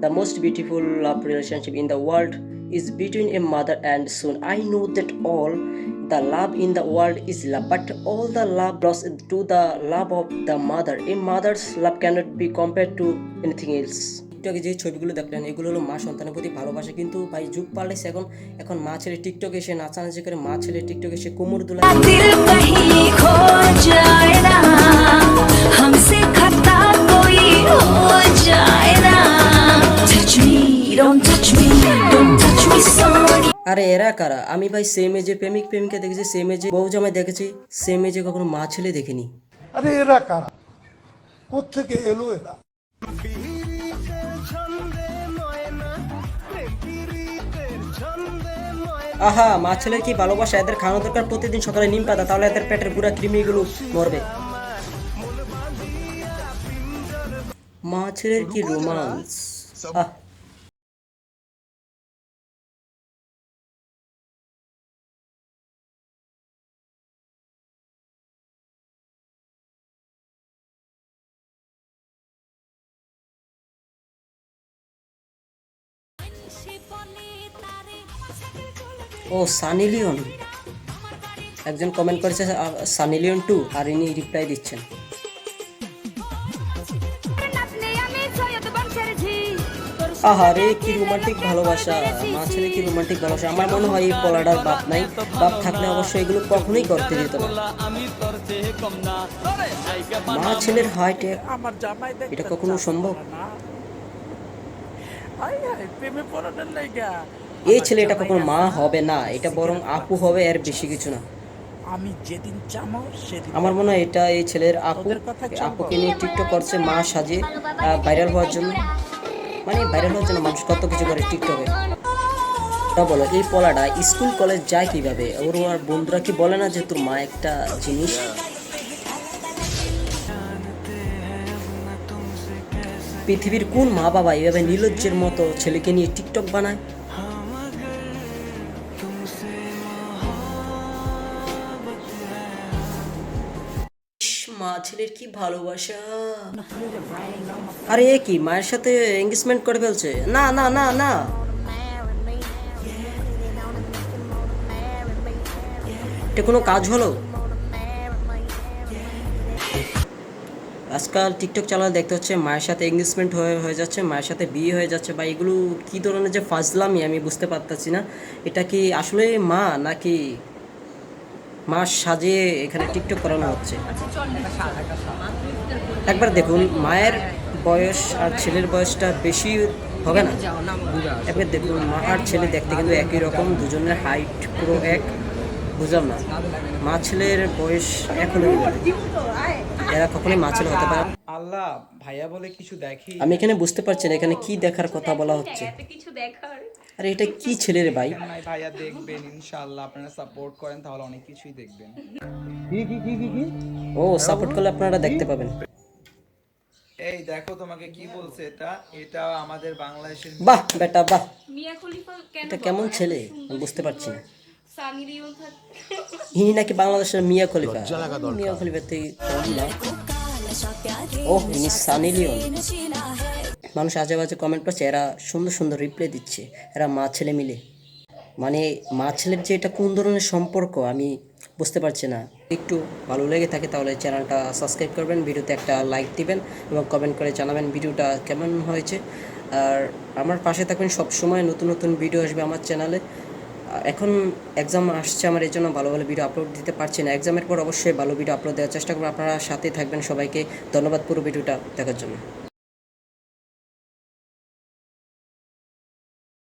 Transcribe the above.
The most beautiful love relationship in the world is between a mother and son. I know that all the love in the world is love, but all the love lost to the love of the mother. A mother's love cannot be compared to anything else. টিকটকে যে ছবিগুলো দেখলেন এগুলো হলো মা সন্তানের প্রতি ভালোবাসা, কিন্তু ভাই যুগ পাল্টেছে। এখন মা ছেলে টিকটকে এসে নাচানাচি করে, মা ছেলে টিকটকে এসে কোমর দুলা আরে এরা কারা? আমি ভাই সেম এজে প্রেমিক প্রেমিকা দেখেছি, সেম এজে বউ জামাই দেখেছি, সেম এজে কখনো মা ছেলে দেখিনি। আরে এরা কারা? কোত্থেকে এলো এরা? আহা, মা ছেলের কি ভালোবাসা! এদের খাওয়ানো দরকার প্রতিদিন সকালে নিম পাতা, তাহলে এদের পেটের গুড়া কৃমিগুলো মরবে। মা ছেলের কি রোমান্স! আহ, ও সানি লিওন, একজন কমেন্ট করেছে সানি লিওন 2, আর ইনি রিপ্লাই দিচ্ছেন। আহারে কি রোমান্টিক ভালোবাসা! মা ছেলে কি রোমান্টিক ভালোবাসা! আমার মনে হয় এই পলাডার বাপ নাই, বাপ থাকলে অবশ্যই এগুলো কখনোই করতে দিত না। মা ছেলের হাইট এটা কখনো সম্ভব? এই ছেলে এটা কখনো মা হবে না, এটা বরং আপু হবে, এর বেশি কিছু না। আমি যেদিন চামো সেদিন আমার মনে হয় এটা এই ছেলের আপু, আপুকে নিয়ে টিকটক করছে মা সাজে ভাইরাল হওয়ার জন্য। মানে ভাইরাল হওয়ার জন্য মানুষ কত কিছু করে টিকটকে। তা বলো, এই পলাটা স্কুল কলেজ যায় কিভাবে? ওর আর বন্ধুরা কি বলে না যে তোর মা একটা জিনিস? পৃথিবীর কোন মা বাবা এইভাবে নির্লজ্জের মতো ছেলেকে নিয়ে টিকটক বানায়? মা ছেলের কি ভালোবাসা! আরে এ কি, মায়ের সাথে এঙ্গেজমেন্ট করে ফেলছে? না না না না, এটা কোনো কাজ হলো? আজকাল টিকটক চালালে দেখতে হচ্ছে মায়ের সাথে এঙ্গেজমেন্ট হয়ে যাচ্ছে, মায়ের সাথে বিয়ে হয়ে যাচ্ছে। বা এগুলো কি ধরনের যে ফাজলামি আমি বুঝতে পারতেছি না। এটা কি আসলে মা, নাকি মা সাজিয়ে এখানে টিকটক করানো হচ্ছে? একবার দেখুন, মায়ের বয়স আর ছেলের বয়সটা বেশি হবে না? একবার দেখুন, মা আর ছেলে দেখতে কিন্তু একই রকম, দুজনের হাইট পুরো এক। বুঝলাম না, মা ছেলের বয়স এক হলে এরা কখনোই মা ছেলে হতে পারে? আল্লাহ, ভাইয়া বলে কিছু দেখি। আমি এখানে বুঝতে পারছি না এখানে কি দেখার কথা বলা হচ্ছে। আরে এটা কি ছেলে রে ভাই? নাই ভাইয়া, দেখবেন ইনশাআল্লাহ, আপনারা সাপোর্ট করেন তাহলে অনেক কিছুই দেখবেন। ও সাপোর্ট করলে আপনারা দেখতে পাবেন। এই দেখো, তোমাকে কি বলছে এটা? এটা আমাদের বাংলাদেশের বাহ বেটা বাহ, মিয়া খলিফা কেন এটা বাবা কেমন এত ছেলে সুন্দর আমি বুঝতে পারছি না। সানি লিওন থাক ইনি নাকি বাংলাদেশের মিয়া খলিফা? মিয়া খলিফা থেকে কম না। ওহ, ইনি সানি লিওন। মানুষ আজে বাজে কমেন্ট করছে, এরা সুন্দর সুন্দর রিপ্লাই দিচ্ছে, এরা মা ছেলে মিলে। মানে মা ছেলের যে এটা কোন ধরনের সম্পর্ক আমি বুঝতে পারছি না। একটু ভালো লেগে থাকে তাহলে চ্যানেলটা সাবস্ক্রাইব করবেন, ভিডিওতে একটা লাইক দিবেন এবং কমেন্ট করে জানাবেন ভিডিওটা কেমন হয়েছে। আর আমার পাশে থাকবেন, সব সময় নতুন নতুন ভিডিও আসবে আমার চ্যানেলে। এখন এক্সাম আসছে আমার, এই জন্য ভালো ভালো ভিডিও আপলোড দিতে পারছি না। এক্সামের পর অবশ্যই ভালো ভিডিও আপলোড দেওয়ার চেষ্টা করবো। আপনারা সাথে থাকবেন। সবাইকে ধন্যবাদ পুরো ভিডিওটা দেখার জন্য।